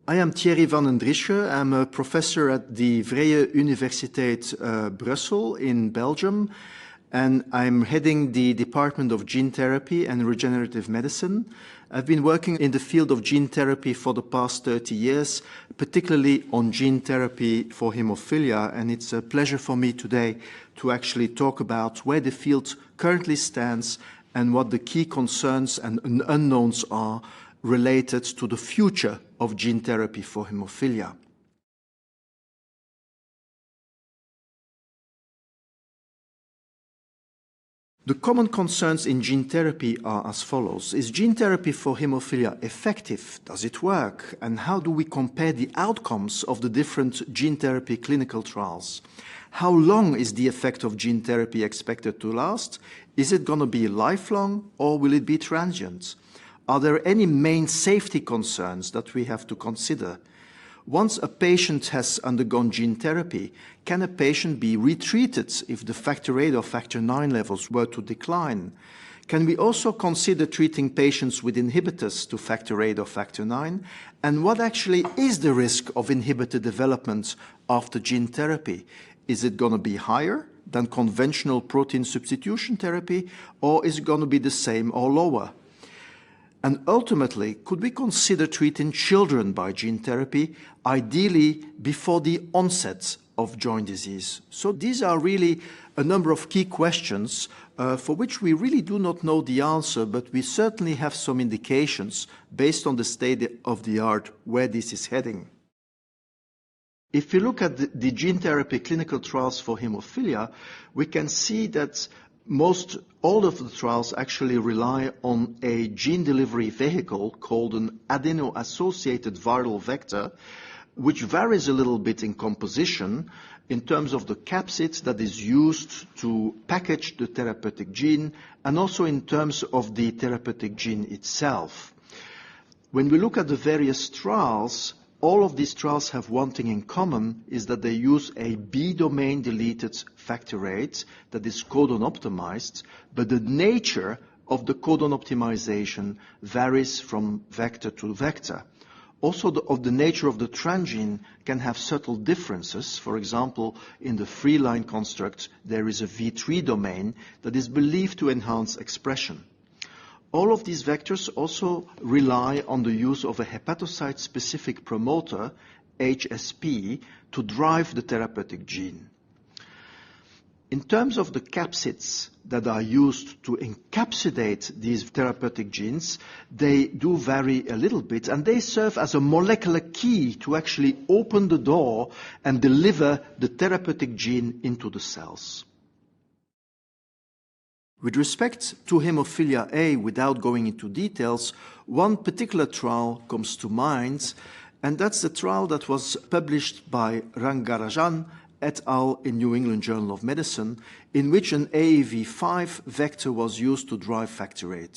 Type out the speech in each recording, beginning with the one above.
I am Thierry van den Driesche. I'm a professor at the Vrije Universiteit Brussels in Belgium, and I'm heading the Department of Gene Therapy and Regenerative Medicine. I've been working in the field of gene therapy for the past 30 years, particularly on gene therapy for hemophilia, and it's a pleasure for me today to actually talk about where the field currently stands and what the key concerns and unknowns are related to the future of gene therapy for hemophilia. The common concerns in gene therapy are as follows. Is gene therapy for hemophilia effective? Does it work? And how do we compare the outcomes of the different gene therapy clinical trials? How long is the effect of gene therapy expected to last? Is it going to be lifelong or will it be transient? Are there any main safety concerns that we have to consider? Once a patient has undergone gene therapy, can a patient be retreated if the factor VIII or factor IX levels were to decline? Can we also consider treating patients with inhibitors to factor VIII or factor IX? And what actually is the risk of inhibitor development after gene therapy? Is it going to be higher than conventional protein substitution therapy, or is it going to be the same or lower? And ultimately, could we consider treating children by gene therapy, ideally before the onset of joint disease? So these are really a number of key questions for which we really do not know the answer, but we certainly have some indications based on the state of the art where this is heading. If you look at the gene therapy clinical trials for hemophilia, we can see that all of the trials actually rely on a gene delivery vehicle called an adeno-associated viral vector, which varies a little bit in composition in terms of the capsid that is used to package the therapeutic gene and also in terms of the therapeutic gene itself. When we look at the various trials, all of these trials have one thing in common, is that they use a B-domain deleted factor VIII that is codon optimized, but the nature of the codon optimization varies from vector to vector. Also, the nature of the transgene can have subtle differences. For example, in the free-line construct, there is a V3 domain that is believed to enhance expression. All of these vectors also rely on the use of a hepatocyte-specific promoter, HSP, to drive the therapeutic gene. In terms of the capsids that are used to encapsulate these therapeutic genes, they do vary a little bit, and they serve as a molecular key to actually open the door and deliver the therapeutic gene into the cells. With respect to hemophilia A, without going into details, one particular trial comes to mind, and that's the trial that was published by Rangarajan et al. In New England Journal of Medicine, in which an AAV5 vector was used to drive factor VIII.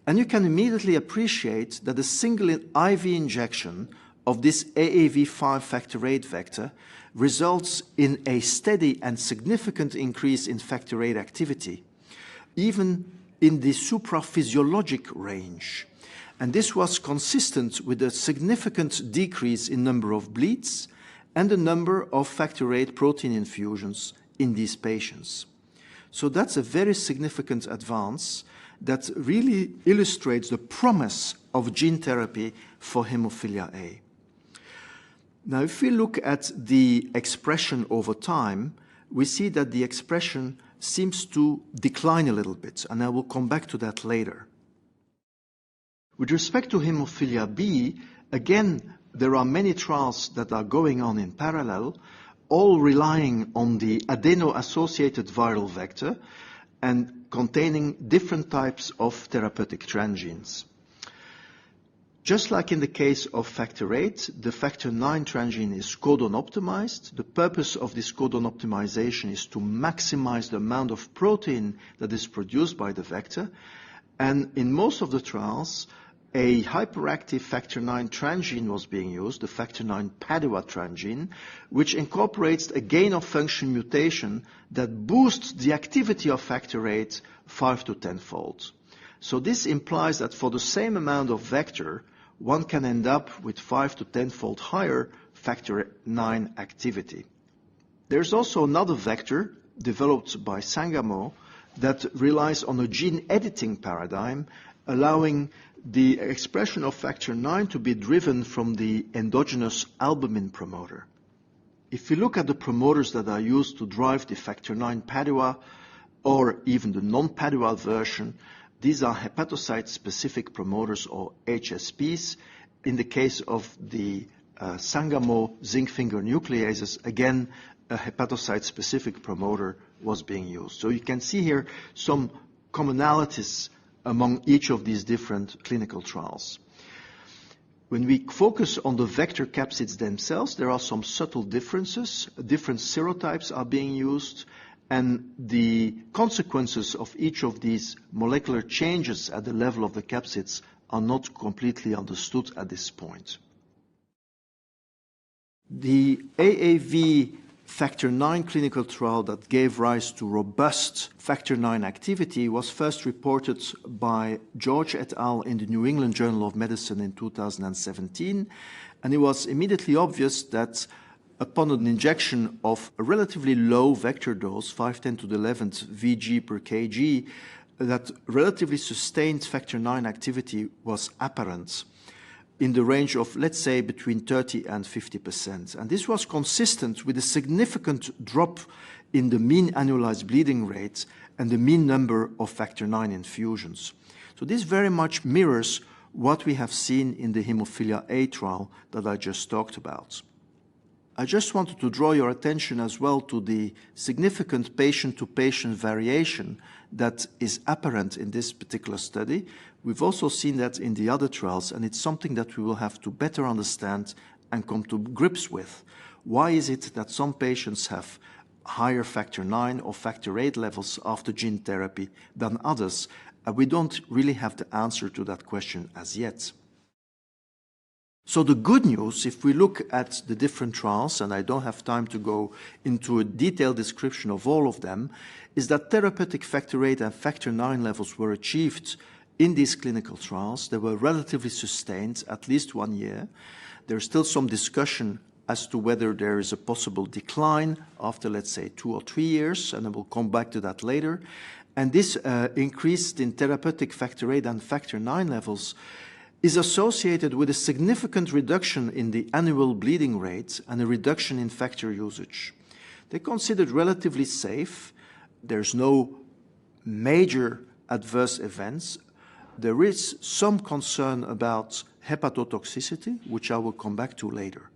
And you can immediately appreciate that a single IV injection of this AAV5 factor VIII vector results in a steady and significant increase in factor VIII activity, even in the supraphysiologic range. And this was consistent with a significant decrease in number of bleeds and the number of factor VIII protein infusions in these patients. So that's a very significant advance that really illustrates the promise of gene therapy for hemophilia A. Now, if we look at the expression over time, we see that the expression seems to decline a little bit, and I will come back to that later. With respect to hemophilia B, again, there are many trials that are going on in parallel, all relying on the adeno-associated viral vector and containing different types of therapeutic transgenes. Just like in the case of factor VIII, the factor IX transgene is codon optimized. The purpose of this codon optimization is to maximize the amount of protein that is produced by the vector. And in most of the trials, a hyperactive factor IX transgene was being used, the factor IX Padua transgene, which incorporates a gain-of-function mutation that boosts the activity of factor VIII 5 to 10-fold. So this implies that for the same amount of vector, one can end up with 5 to 10-fold higher factor 9 activity. There's also another vector developed by Sangamo that relies on a gene editing paradigm, allowing the expression of factor 9 to be driven from the endogenous albumin promoter. If we look at the promoters that are used to drive the factor 9 PADUA or even the non-PADUA version, these are hepatocyte-specific promoters or HSPs. In the case of the Sangamo zinc finger nucleases, again, a hepatocyte-specific promoter was being used. So you can see here some commonalities among each of these different clinical trials. When we focus on the vector capsids themselves, there are some subtle differences. Different serotypes are being used, and the consequences of each of these molecular changes at the level of the capsids are not completely understood at this point. The AAV factor 9 clinical trial that gave rise to robust factor 9 activity was first reported by George et al. In the New England Journal of Medicine in 2017, and it was immediately obvious that upon an injection of a relatively low vector dose, 510 to the 11th Vg per kg, that relatively sustained factor 9 activity was apparent in the range of, let's say, between 30 and 50%. And this was consistent with a significant drop in the mean annualized bleeding rate and the mean number of factor 9 infusions. So this very much mirrors what we have seen in the Hemophilia A trial that I just talked about. I just wanted to draw your attention as well to the significant patient-to-patient variation that is apparent in this particular study. We've also seen that in the other trials, and it's something that we will have to better understand and come to grips with. Why is it that some patients have higher factor 9 or factor 8 levels after gene therapy than others? We don't really have the answer to that question as yet. So the good news, if we look at the different trials, and I don't have time to go into a detailed description of all of them, is that therapeutic factor 8 and factor 9 levels were achieved in these clinical trials. They were relatively sustained, at least 1 year. There's still some discussion as to whether there is a possible decline after, let's say, 2 or 3 years, and I will come back to that later. And this increase in therapeutic factor 8 and factor 9 levels is associated with a significant reduction in the annual bleeding rate and a reduction in factor usage. They're considered relatively safe. There's no major adverse events. There is some concern about hepatotoxicity, which I will come back to later.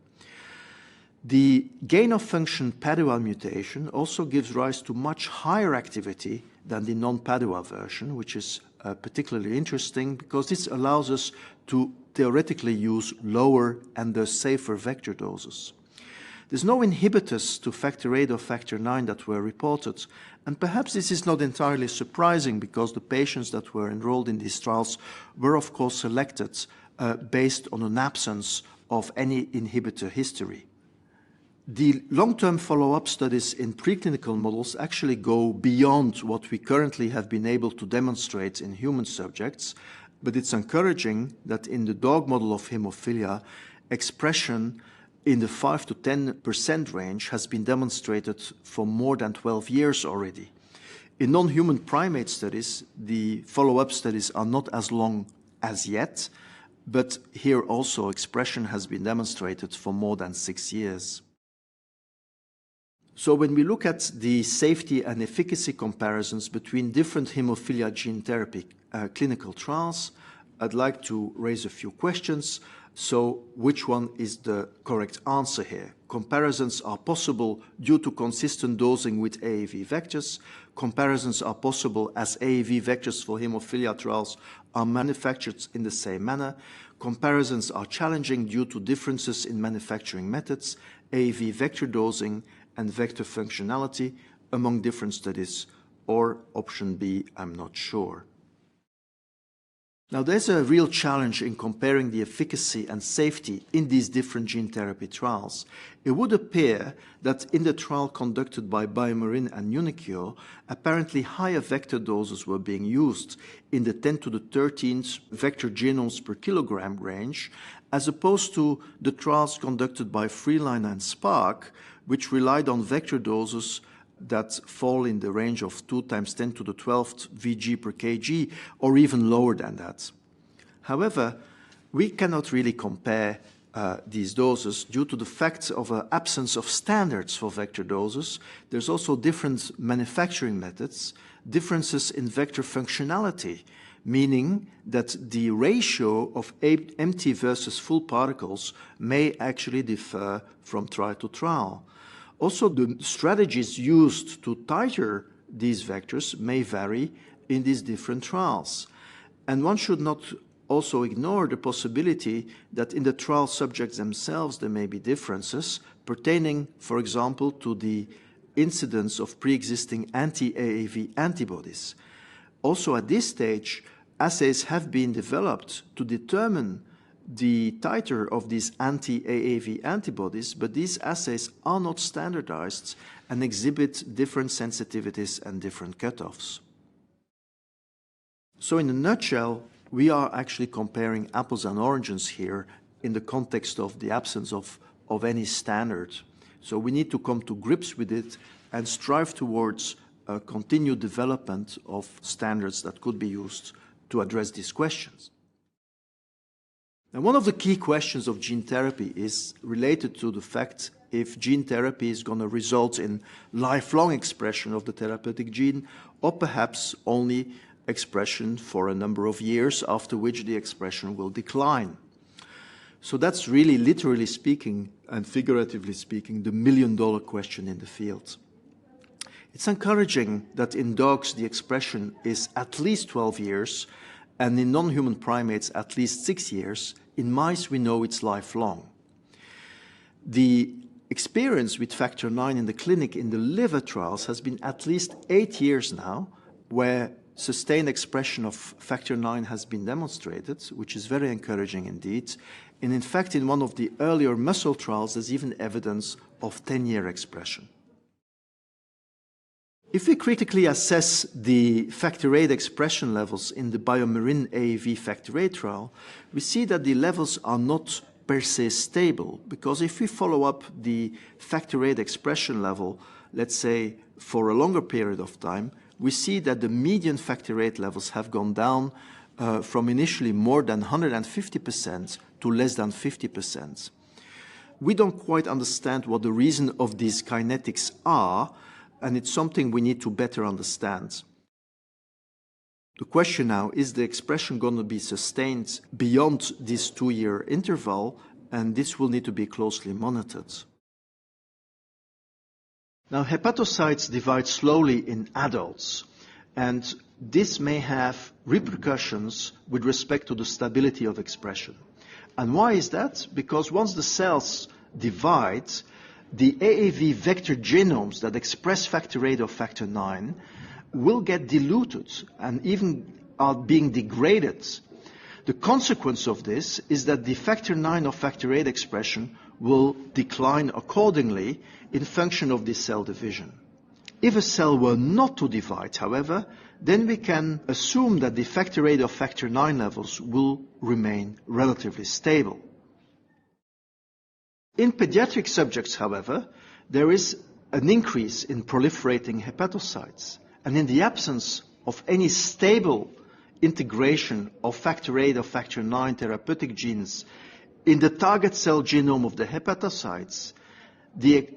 The gain-of-function PADUA mutation also gives rise to much higher activity than the non-PADUA version, which is particularly interesting because this allows us to theoretically use lower and thus safer vector doses. There's no inhibitors to factor 8 or factor 9 that were reported, and perhaps this is not entirely surprising because the patients that were enrolled in these trials were of course selected based on an absence of any inhibitor history. The long-term follow-up studies in preclinical models actually go beyond what we currently have been able to demonstrate in human subjects, but it's encouraging that in the dog model of hemophilia, expression in the 5 to 10% range has been demonstrated for more than 12 years already. In non-human primate studies, the follow-up studies are not as long as yet, but here also expression has been demonstrated for more than 6 years. So when we look at the safety and efficacy comparisons between different hemophilia gene therapy clinical trials, I'd like to raise a few questions. So which one is the correct answer here? Comparisons are possible due to consistent dosing with AAV vectors. Comparisons are possible as AAV vectors for hemophilia trials are manufactured in the same manner. Comparisons are challenging due to differences in manufacturing methods, AAV vector dosing, and vector functionality among different studies, or option B, I'm not sure. Now, there's a real challenge in comparing the efficacy and safety in these different gene therapy trials. It would appear that in the trial conducted by BioMarin and uniQure, apparently higher vector doses were being used in the 10 to the 13th vector genomes per kilogram range, as opposed to the trials conducted by Freeline and Spark, which relied on vector doses that fall in the range of 2 times 10 to the 12th Vg per kg, or even lower than that. However, we cannot really compare these doses due to the fact of an absence of standards for vector doses. There's also different manufacturing methods, differences in vector functionality, meaning that the ratio of empty versus full particles may actually differ from trial to trial. Also, the strategies used to titer these vectors may vary in these different trials. And one should not also ignore the possibility that in the trial subjects themselves there may be differences pertaining, for example, to the incidence of pre-existing anti-AAV antibodies. Also, at this stage, assays have been developed to determine the titer of these anti-AAV antibodies, but these assays are not standardized and exhibit different sensitivities and different cutoffs. So in a nutshell, we are actually comparing apples and oranges here in the context of the absence of any standard. So we need to come to grips with it and strive towards a continued development of standards that could be used to address these questions. Now, one of the key questions of gene therapy is related to the fact if gene therapy is going to result in lifelong expression of the therapeutic gene, or perhaps only expression for a number of years, after which the expression will decline. So that's really, literally speaking and figuratively speaking, the million-dollar question in the field. It's encouraging that in dogs the expression is at least 12 years, and in non-human primates at least 6 years. In mice, we know it's lifelong. The experience with factor IX in the clinic in the liver trials has been at least 8 years now, where sustained expression of factor IX has been demonstrated, which is very encouraging indeed. And in fact, in one of the earlier muscle trials, there's even evidence of 10-year expression. If we critically assess the factor VIII expression levels in the BioMarin AAV factor VIII trial, we see that the levels are not per se stable, because if we follow up the factor VIII expression level, let's say for a longer period of time, we see that the median factor VIII levels have gone down from initially more than 150% to less than 50%. We don't quite understand what the reason of these kinetics are, and it's something we need to better understand. The question now, is the expression going to be sustained beyond this 2-year interval? And this will need to be closely monitored. Now, hepatocytes divide slowly in adults, and this may have repercussions with respect to the stability of expression. And why is that? Because once the cells divide, the AAV vector genomes that express factor VIII or factor IX will get diluted and even are being degraded. The consequence of this is that the factor IX or factor VIII expression will decline accordingly in function of this cell division. If a cell were not to divide, however, then we can assume that the factor VIII or factor IX levels will remain relatively stable. In pediatric subjects, however, there is an increase in proliferating hepatocytes, and in the absence of any stable integration of factor VIII or factor IX therapeutic genes in the target cell genome of the hepatocytes, the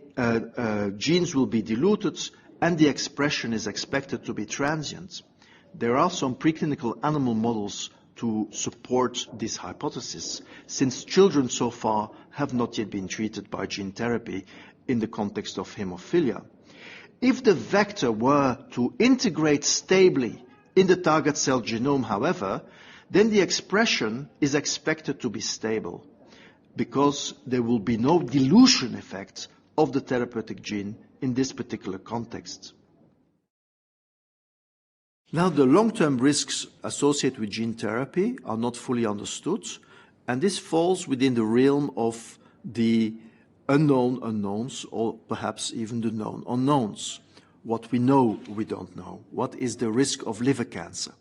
genes will be diluted and the expression is expected to be transient. There are some preclinical animal models to support this hypothesis, since children so far have not yet been treated by gene therapy in the context of hemophilia. If the vector were to integrate stably in the target cell genome, however, then the expression is expected to be stable, because there will be no dilution effect of the therapeutic gene in this particular context. Now, the long-term risks associated with gene therapy are not fully understood, and this falls within the realm of the unknown unknowns, or perhaps even the known unknowns. What we know, we don't know. What is the risk of liver cancer?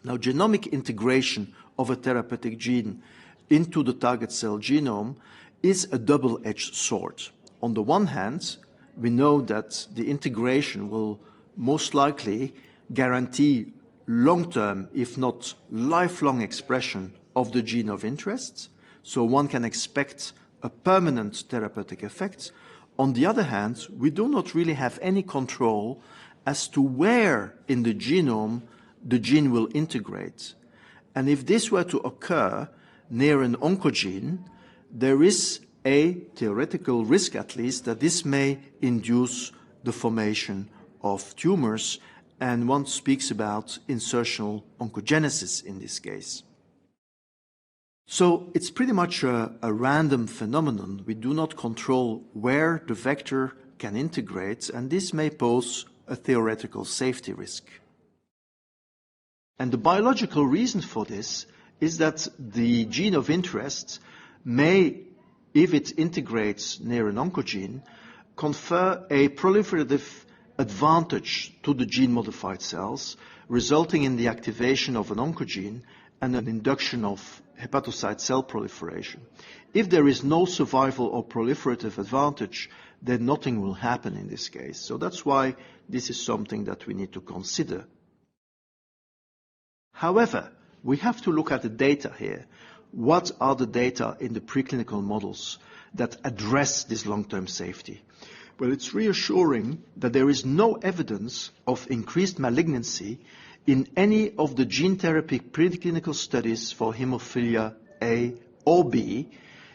Now, genomic integration of a therapeutic gene into the target cell genome is a double-edged sword. On the one hand, we know that the integration will most likely guarantee long-term, if not lifelong, expression of the gene of interest, so one can expect a permanent therapeutic effect. On the other hand, we do not really have any control as to where in the genome the gene will integrate. And if this were to occur near an oncogene, there is a theoretical risk, at least, that this may induce the formation of tumors, and one speaks about insertional oncogenesis in this case. So it's pretty much a random phenomenon. We do not control where the vector can integrate, and this may pose a theoretical safety risk. And the biological reason for this is that the gene of interest may, if it integrates near an oncogene, confer a proliferative advantage to the gene-modified cells, resulting in the activation of an oncogene and an induction of hepatocyte cell proliferation. If there is no survival or proliferative advantage, then nothing will happen in this case. So that's why this is something that we need to consider. However, we have to look at the data here. What are the data in the preclinical models that address this long-term safety? Well, it's reassuring that there is no evidence of increased malignancy in any of the gene therapy preclinical studies for hemophilia A or B,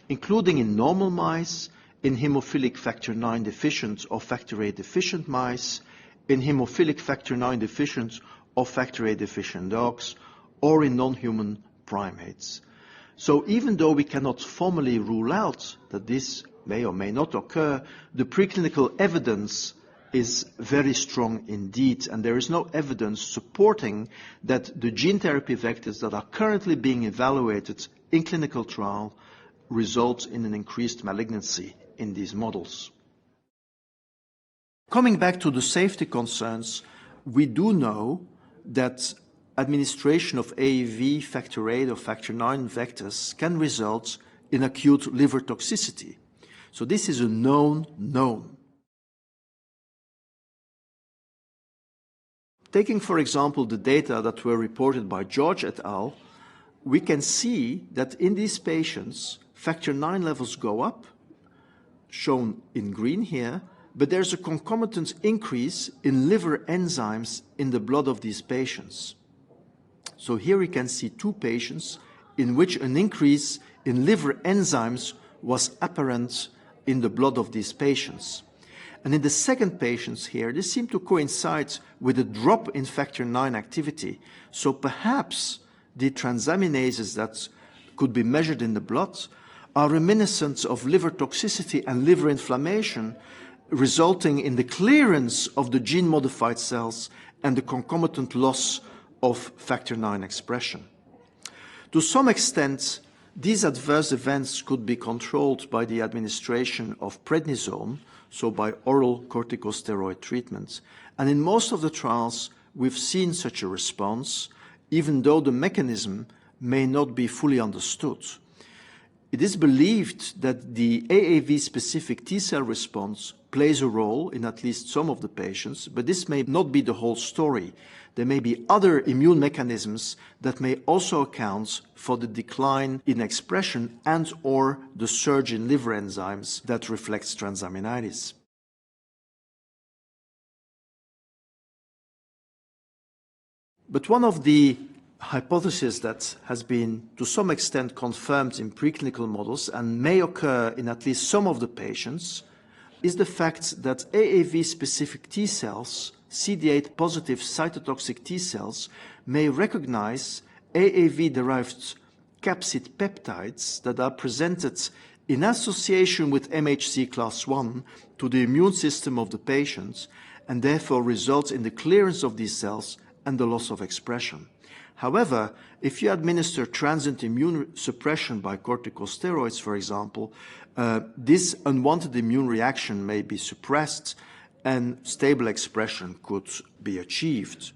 including in normal mice, in hemophilic factor IX deficient or factor VIII deficient mice, in hemophilic factor IX deficient or factor VIII deficient dogs, or in non-human primates. So even though we cannot formally rule out that this may or may not occur, the preclinical evidence is very strong indeed, and there is no evidence supporting that the gene therapy vectors that are currently being evaluated in clinical trial result in an increased malignancy in these models. Coming back to the safety concerns, we do know that administration of AAV factor VIII or factor IX vectors can result in acute liver toxicity. So this is a known. Taking, for example, the data that were reported by George et al., we can see that in these patients, factor IX levels go up, shown in green here, but there's a concomitant increase in liver enzymes in the blood of these patients. So here we can see two patients in which an increase in liver enzymes was apparent in the blood of these patients. And in the second patients here, this seemed to coincide with a drop in factor IX activity. So perhaps the transaminases that could be measured in the blood are reminiscent of liver toxicity and liver inflammation, resulting in the clearance of the gene-modified cells and the concomitant loss of factor IX expression. To some extent, these adverse events could be controlled by the administration of prednisone, so by oral corticosteroid treatment. And in most of the trials, we've seen such a response, even though the mechanism may not be fully understood. It is believed that the AAV-specific T-cell response plays a role in at least some of the patients, but this may not be the whole story. There may be other immune mechanisms that may also account for the decline in expression and or the surge in liver enzymes that reflects transaminitis. But one of the hypothesis that has been to some extent confirmed in preclinical models and may occur in at least some of the patients is the fact that AAV-specific T cells, CD8 positive cytotoxic T cells, may recognize AAV-derived capsid peptides that are presented in association with MHC class I to the immune system of the patient, and therefore results in the clearance of these cells and the loss of expression. However, if you administer transient immune suppression by corticosteroids, for example, this unwanted immune reaction may be suppressed and stable expression could be achieved.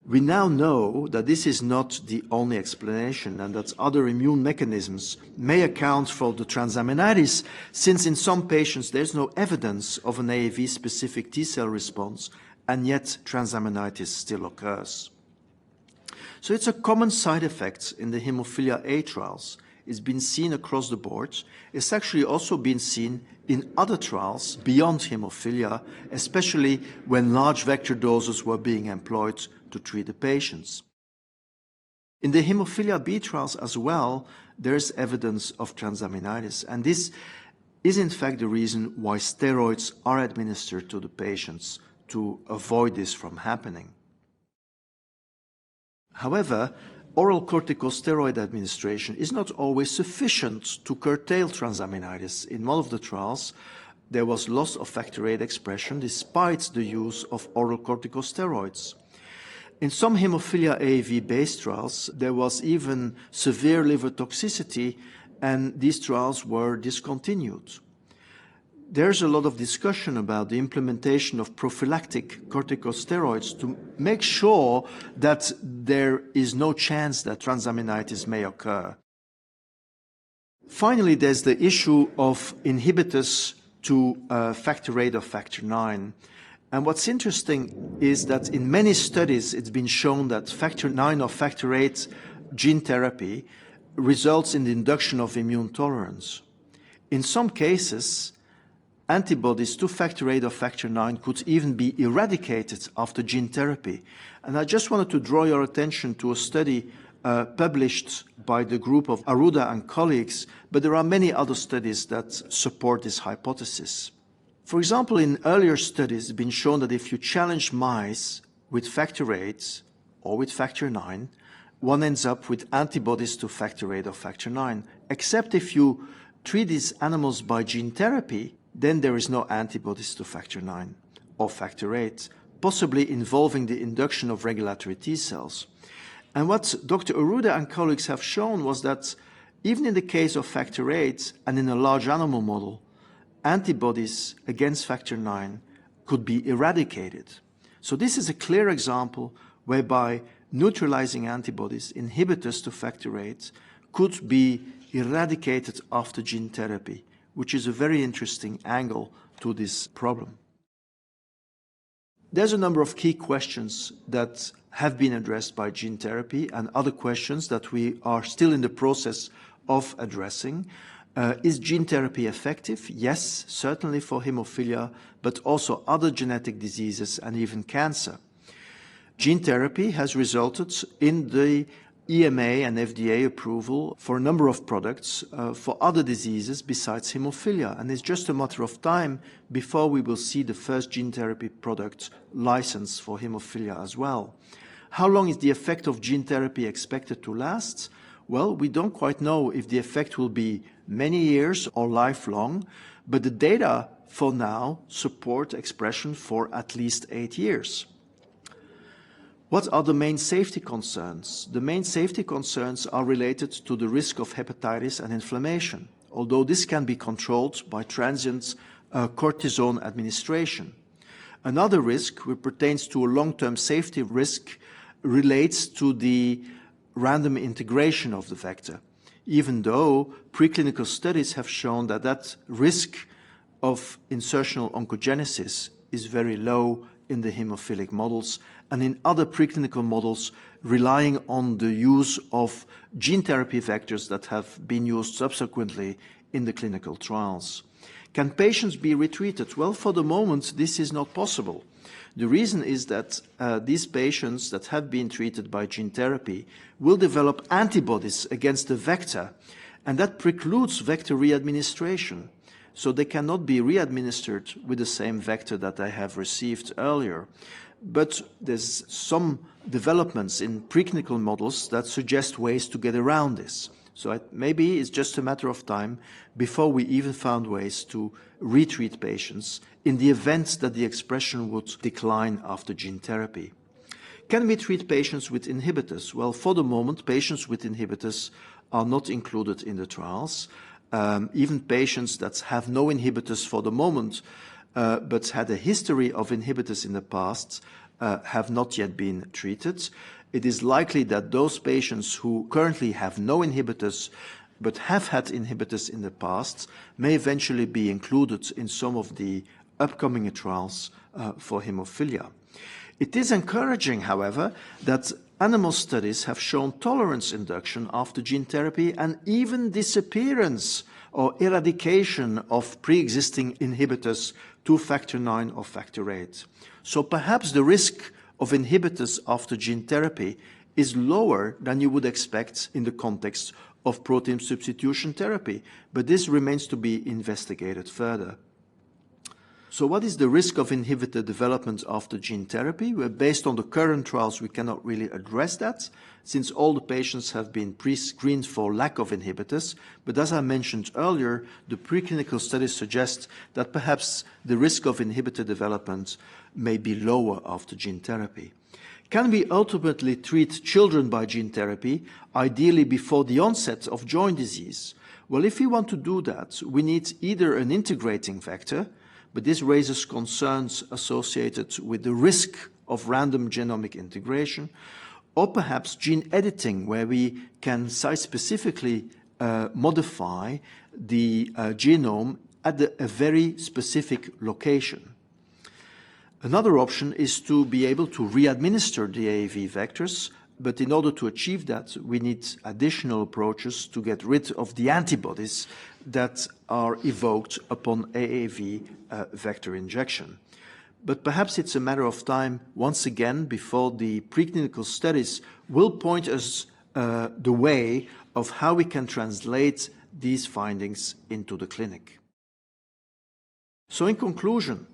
We now know that this is not the only explanation and that other immune mechanisms may account for the transaminitis, since in some patients there's no evidence of an AAV-specific T-cell response, and yet transaminitis still occurs. So it's a common side effect in the hemophilia A trials. It's been seen across the board. It's actually also been seen in other trials beyond hemophilia, especially when large vector doses were being employed to treat the patients. In the hemophilia B trials as well, there's evidence of transaminitis, and this is in fact the reason why steroids are administered to the patients to avoid this from happening. However, oral corticosteroid administration is not always sufficient to curtail transaminitis. In one of the trials, there was loss of factor VIII expression despite the use of oral corticosteroids. In some hemophilia AAV-based trials, there was even severe liver toxicity, and these trials were discontinued. There's a lot of discussion about the implementation of prophylactic corticosteroids to make sure that there is no chance that transaminitis may occur. Finally, there's the issue of inhibitors to factor VIII or factor IX. And what's interesting is that in many studies, it's been shown that factor IX or factor VIII gene therapy results in the induction of immune tolerance. In some cases, antibodies to factor VIII or factor IX could even be eradicated after gene therapy. And I just wanted to draw your attention to a study published by the group of Arruda and colleagues, but there are many other studies that support this hypothesis. For example, in earlier studies, it's been shown that if you challenge mice with factor VIII or with factor IX, one ends up with antibodies to factor VIII or factor IX, except if you treat these animals by gene therapy, then there is no antibodies to factor IX or factor VIII, possibly involving the induction of regulatory T cells. And what Dr. Arruda and colleagues have shown was that even in the case of factor VIII and in a large animal model, antibodies against factor IX could be eradicated. So this is a clear example whereby neutralizing antibodies, inhibitors to factor VIII, could be eradicated after gene therapy, which is a very interesting angle to this problem. There's a number of key questions that have been addressed by gene therapy and other questions that we are still in the process of addressing. Is gene therapy effective? Yes, certainly for hemophilia, but also other genetic diseases and even cancer. Gene therapy has resulted in the EMA and FDA approval for a number of products for other diseases besides hemophilia, and it's just a matter of time before we will see the first gene therapy product licensed for hemophilia as well. How long is the effect of gene therapy expected to last? Well, we don't quite know if the effect will be many years or lifelong, but the data for now support expression for at least 8 years. What are the main safety concerns? The main safety concerns are related to the risk of hepatitis and inflammation, although this can be controlled by transient cortisone administration. Another risk, which pertains to a long-term safety risk, relates to the random integration of the vector, even though preclinical studies have shown that that risk of insertional oncogenesis is very low in the hemophilic models, and in other preclinical models relying on the use of gene therapy vectors that have been used subsequently in the clinical trials. Can patients be retreated? Well, for the moment, this is not possible. The reason is that these patients that have been treated by gene therapy will develop antibodies against the vector, and that precludes vector readministration. So they cannot be readministered with the same vector that they have received earlier. But there's some developments in preclinical models that suggest ways to get around this. So maybe it's just a matter of time before we even found ways to retreat patients in the event that the expression would decline after gene therapy. Can we treat patients with inhibitors? Well, for the moment, patients with inhibitors are not included in the trials. Even patients that have no inhibitors for the moment, but had a history of inhibitors in the past, have not yet been treated. It is likely that those patients who currently have no inhibitors but have had inhibitors in the past may eventually be included in some of the upcoming trials for hemophilia. It is encouraging, however, that animal studies have shown tolerance induction after gene therapy and even disappearance or eradication of pre-existing inhibitors to factor IX or factor VIII. So perhaps the risk of inhibitors after gene therapy is lower than you would expect in the context of protein substitution therapy, but this remains to be investigated further. So what is the risk of inhibitor development after gene therapy? Well, based on the current trials, we cannot really address that, since all the patients have been pre-screened for lack of inhibitors. But as I mentioned earlier, the preclinical studies suggest that perhaps the risk of inhibitor development may be lower after gene therapy. Can we ultimately treat children by gene therapy, ideally before the onset of joint disease? Well, if we want to do that, we need either an integrating factor, but this raises concerns associated with the risk of random genomic integration, or perhaps gene editing, where we can site-specifically modify the genome at a very specific location. Another option is to be able to re-administer the AAV vectors, but in order to achieve that, we need additional approaches to get rid of the antibodies that are evoked upon AAV vector injection. But perhaps it's a matter of time, once again, before the preclinical studies will point us the way of how we can translate these findings into the clinic. So in conclusion,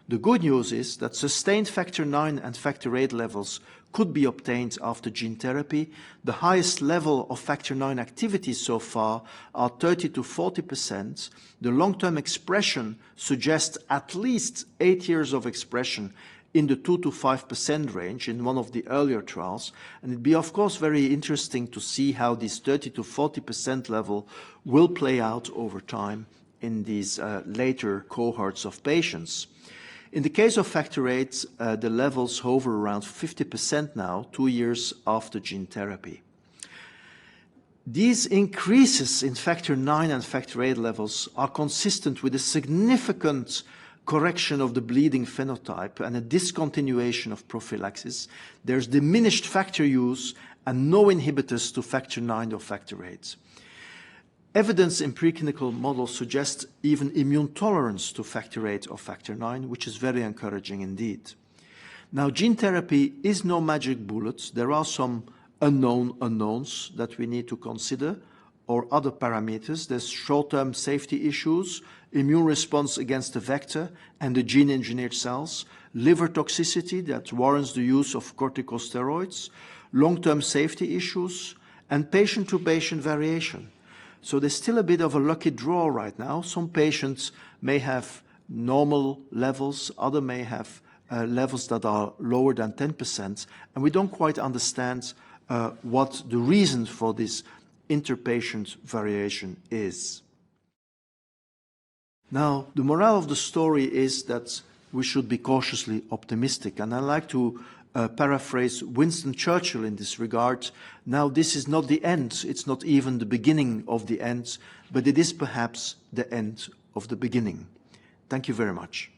the good news is that sustained factor IX and factor VIII levels could be obtained after gene therapy. The highest level of factor IX activity so far are 30 to 40%. The long-term expression suggests at least 8 years of expression in the 2 to 5% range in one of the earlier trials. And it'd be, of course, very interesting to see how this 30 to 40% level will play out over time in these later cohorts of patients. In the case of factor VIII, the levels hover around 50% now, 2 years after gene therapy. These increases in factor IX and factor VIII levels are consistent with a significant correction of the bleeding phenotype and a discontinuation of prophylaxis. There's diminished factor use and no inhibitors to factor IX or factor VIII. Evidence in preclinical models suggests even immune tolerance to factor VIII or factor IX, which is very encouraging indeed. Now, gene therapy is no magic bullet. There are some unknown unknowns that we need to consider, or other parameters. There's short-term safety issues, immune response against the vector and the gene-engineered cells, liver toxicity that warrants the use of corticosteroids, long-term safety issues, and patient-to-patient variation. So there's still a bit of a lucky draw right now. Some patients may have normal levels, others may have levels that are lower than 10%, and we don't quite understand what the reason for this interpatient variation is. Now, the morale of the story is that we should be cautiously optimistic, and I like to paraphrase Winston Churchill in this regard. Now, this is not the end. It's not even the beginning of the end, but it is perhaps the end of the beginning. Thank you very much.